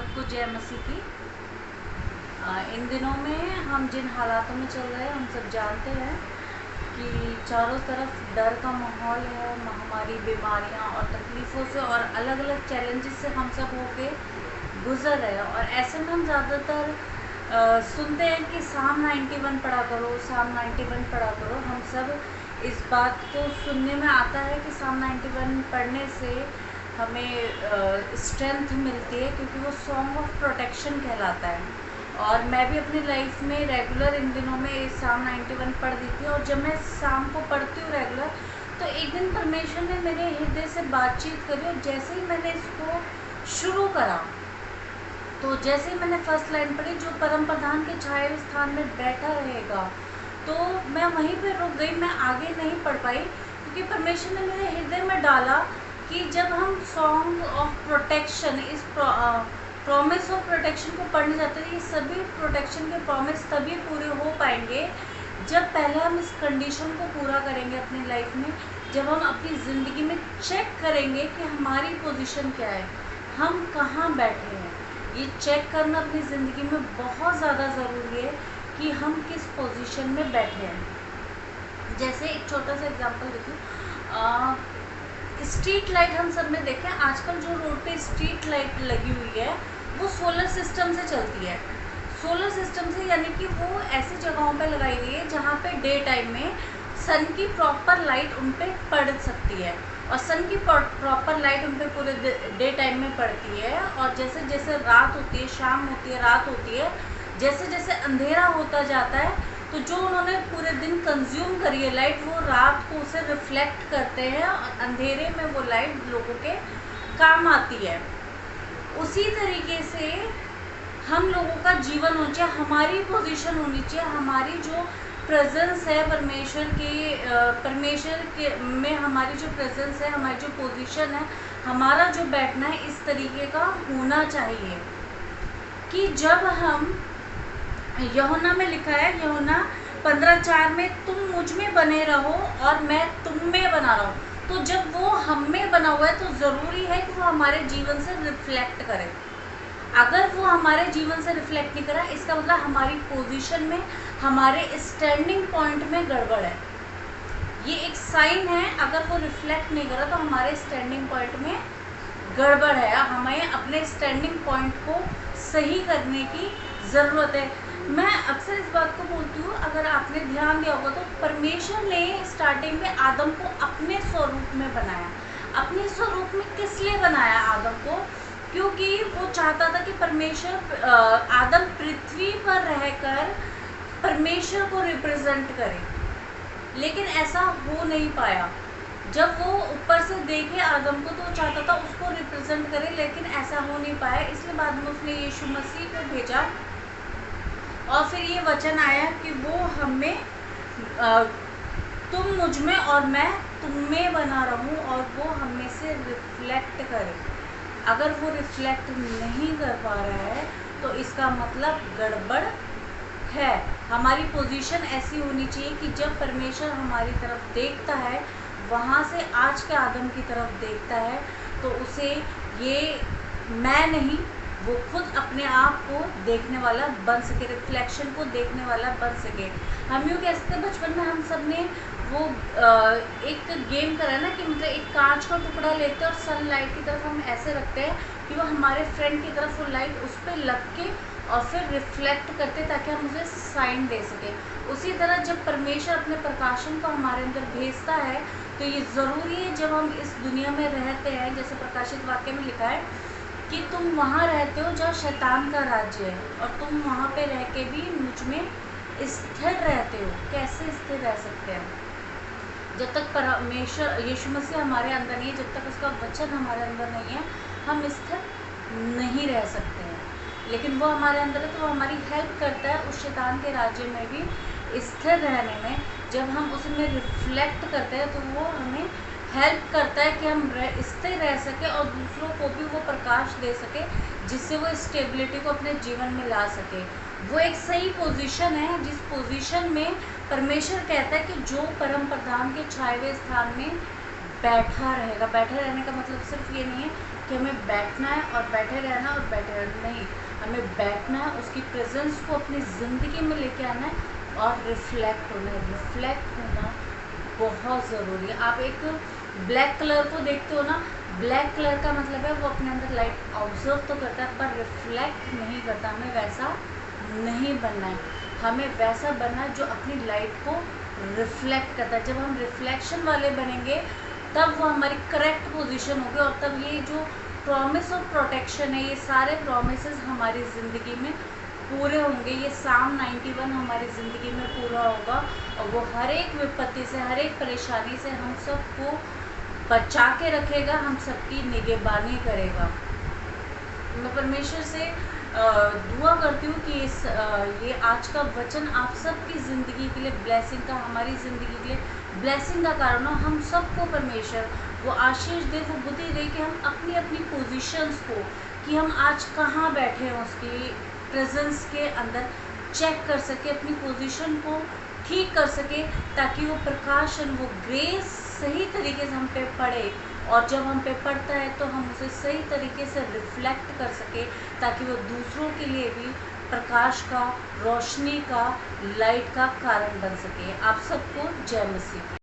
सबको जय मसीह की। इन दिनों में हम जिन हालातों में चल रहे हैं हम सब जानते हैं कि चारों तरफ डर का माहौल है। महामारी, बीमारियां और तकलीफ़ों से और अलग अलग चैलेंजेस से हम सब होके गुजर रहे हैं। और ऐसे में हम ज़्यादातर सुनते हैं कि साम 91 पढ़ा करो, साम 91 पढ़ा करो। हम सब इस बात को सुनने में आता है कि साम 91 पढ़ने से हमें स्ट्रेंथ मिलती है, क्योंकि वो सॉन्ग ऑफ प्रोटेक्शन कहलाता है। और मैं भी अपनी लाइफ में रेगुलर इन दिनों में साम 91 पढ़ दी थी। और जब मैं साम को पढ़ती हूँ रेगुलर, तो एक दिन परमेश्वर ने मेरे हृदय से बातचीत करी। और जैसे ही मैंने इसको शुरू करा, तो जैसे ही मैंने फर्स्ट लाइन पढ़ी, जो परम प्रधान के छाए हुए स्थान में बैठा रहेगा, तो मैं वहीं पे रुक गई। मैं आगे नहीं पढ़ पाई, क्योंकि परमेश्वर ने मेरे हृदय में डाला कि जब हम सॉन्ग ऑफ प्रोटेक्शन, इस प्रॉमिस ऑफ प्रोटेक्शन को पढ़ने जाते हैं, ये सभी प्रोटेक्शन के प्रॉमिस तभी पूरे हो पाएंगे जब पहले हम इस कंडीशन को पूरा करेंगे अपनी लाइफ में। जब हम अपनी ज़िंदगी में चेक करेंगे कि हमारी पोजीशन क्या है, हम कहाँ बैठे हैं। ये चेक करना अपनी ज़िंदगी में बहुत ज़्यादा ज़रूरी है कि हम किस पोजीशन में बैठे हैं। जैसे एक छोटा सा एग्जांपल देखिए, स्ट्रीट लाइट हम सब में देखें, आजकल जो रोड पे स्ट्रीट लाइट लगी हुई है वो सोलर सिस्टम से चलती है। सोलर सिस्टम से यानी कि वो ऐसी जगहों पे लगाई गई है जहाँ पे डे टाइम में सन की प्रॉपर लाइट उन पे पड़ सकती है, और सन की प्रॉपर लाइट उन पे पूरे डे टाइम में पड़ती है। और जैसे जैसे रात होती है, शाम होती है, रात होती है, जैसे जैसे अंधेरा होता जाता है, तो जो उन्होंने पूरे दिन कंज्यूम करी है लाइट, वो रात को उसे रिफ्लेक्ट करते हैं और अंधेरे में वो लाइट लोगों के काम आती है। उसी तरीके से हम लोगों का जीवन होना चाहिए, हमारी पोजीशन होनी चाहिए, हमारी जो प्रेजेंस है परमेश्वर के में हमारी जो प्रेजेंस है, हमारी जो पोजीशन है, हमारा जो बैठना है, इस तरीके का होना चाहिए कि जब हम, यूहन्ना में लिखा है, यूहन्ना 15:4 में, तुम मुझ में बने रहो और मैं तुम में बना रहा हूँ। तो जब वो हम में बना हुआ है तो ज़रूरी है कि वो हमारे जीवन से रिफ्लेक्ट करे। अगर वो हमारे जीवन से रिफ्लेक्ट नहीं करा, इसका मतलब हमारी पोजीशन में, हमारे स्टैंडिंग पॉइंट में गड़बड़ है। ये एक साइन है। अगर वो रिफ्लेक्ट नहीं करा तो हमारे स्टैंडिंग पॉइंट में गड़बड़ है। हमें अपने स्टैंडिंग पॉइंट को सही करने की ज़रूरत है। मैं अक्सर इस बात को बोलती हूँ, अगर आपने ध्यान दिया होगा तो परमेश्वर ने स्टार्टिंग में आदम को अपने स्वरूप में बनाया। अपने स्वरूप में किस लिए बनाया आदम को? क्योंकि वो चाहता था कि परमेश्वर, आदम पृथ्वी पर रहकर परमेश्वर को रिप्रेजेंट करे, लेकिन ऐसा हो नहीं पाया। जब वो ऊपर से देखे आदम को तो वो चाहता था उसको रिप्रेजेंट करे, लेकिन ऐसा हो नहीं पाया। इसलिए बाद में उसने यीशु मसीह को भेजा, और फिर ये वचन आया कि वो हमें, तुम मुझ में और मैं तुम में बना रहूं, और वो हमें से रिफ्लेक्ट करे। अगर वो रिफ्लेक्ट नहीं कर पा रहा है तो इसका मतलब गड़बड़ है। हमारी पोजीशन ऐसी होनी चाहिए कि जब परमेश्वर हमारी तरफ देखता है, वहाँ से आज के आदम की तरफ देखता है, तो उसे ये मैं नहीं, वो खुद अपने आप को देखने वाला बन सके, रिफ्लेक्शन को देखने वाला बन सके। हम यूँ कह सकते हैं, बचपन में हम सब ने वो एक गेम करा ना कि मतलब एक कांच का टुकड़ा लेते हैं और सनलाइट की तरफ हम ऐसे रखते हैं कि वो हमारे फ्रेंड की तरफ वो लाइट उस पर लग के और फिर रिफ्लेक्ट करते, ताकि हम उसे साइन दे सकें। उसी तरह जब परमेश्वर अपने प्रकाशन को हमारे अंदर भेजता है, तो ये ज़रूरी है जब हम इस दुनिया में रहते हैं, जैसे प्रकाशित वाक्य में लिखा है कि तुम वहाँ रहते हो जहाँ शैतान का राज्य है, और तुम वहाँ पे रह के भी मुझ में स्थिर रहते हो। कैसे स्थिर रह सकते हैं? जब तक परमेश्वर यीशु मसीह हमारे अंदर नहीं है, जब तक उसका वचन हमारे अंदर नहीं है, हम स्थिर नहीं रह सकते हैं। लेकिन वो हमारे अंदर है तो वो हमारी हेल्प करता है उस शैतान के राज्य में भी स्थिर रहने में। जब हम उसमें रिफ्लेक्ट करते हैं तो वो हमें हेल्प करता है कि हम स्थिर रह सके और दूसरों को भी वो प्रकाश दे सके, जिससे वो स्टेबिलिटी को अपने जीवन में ला सके। वो एक सही पोजीशन है, जिस पोजीशन में परमेश्वर कहता है कि जो परम प्रधान के छाए हुए स्थान में बैठा रहेगा। बैठे रहने का मतलब सिर्फ ये नहीं है कि हमें बैठना है और बैठे रहना और बैठे रहना, नहीं, हमें बैठना है, उसकी प्रेजेंस को अपनी ज़िंदगी में लेके आना है और रिफ्लेक्ट होना है। रिफ्लेक्ट होना बहुत ज़रूरी है। आप एक ब्लैक कलर को देखते हो ना, ब्लैक कलर का मतलब है वो अपने अंदर लाइट ऑब्जर्व तो करता है पर रिफ्लेक्ट नहीं करता। हमें वैसा नहीं बनना है, हमें वैसा बनना है जो अपनी लाइट को रिफ्लेक्ट करता है। जब हम रिफ्लेक्शन वाले बनेंगे तब वो हमारी करेक्ट पोजीशन होगी और तब ये जो प्रॉमिस और प्रोटेक्शन है, ये सारे प्रॉमिसेस हमारी ज़िंदगी में पूरे होंगे। ये साम 91 हमारी ज़िंदगी में पूरा होगा और वो हर एक विपत्ति से, हर एक परेशानी से हम सबको बचा के रखेगा, हम सबकी निगहबानी करेगा। मैं परमेश्वर से दुआ करती हूँ कि ये आज का वचन आप सबकी ज़िंदगी के लिए ब्लेसिंग का, हमारी ज़िंदगी के लिए ब्लेसिंग का कारण हो। हम सबको परमेश्वर वो आशीष दे, वो बुद्धि दे कि हम अपनी अपनी पोजीशंस को, कि हम आज कहाँ बैठे हैं उसकी प्रेजेंस के अंदर चेक कर सके, अपनी पोजीशन को ठीक कर सके, ताकि वो प्रकाशन, वो ग्रेस सही तरीके से हम पे पड़े और जब हम पे पड़ता है तो हम उसे सही तरीके से रिफ्लेक्ट कर सके, ताकि वो दूसरों के लिए भी प्रकाश का, रोशनी का, लाइट का कारण बन सके। आप सबको जय मसीह।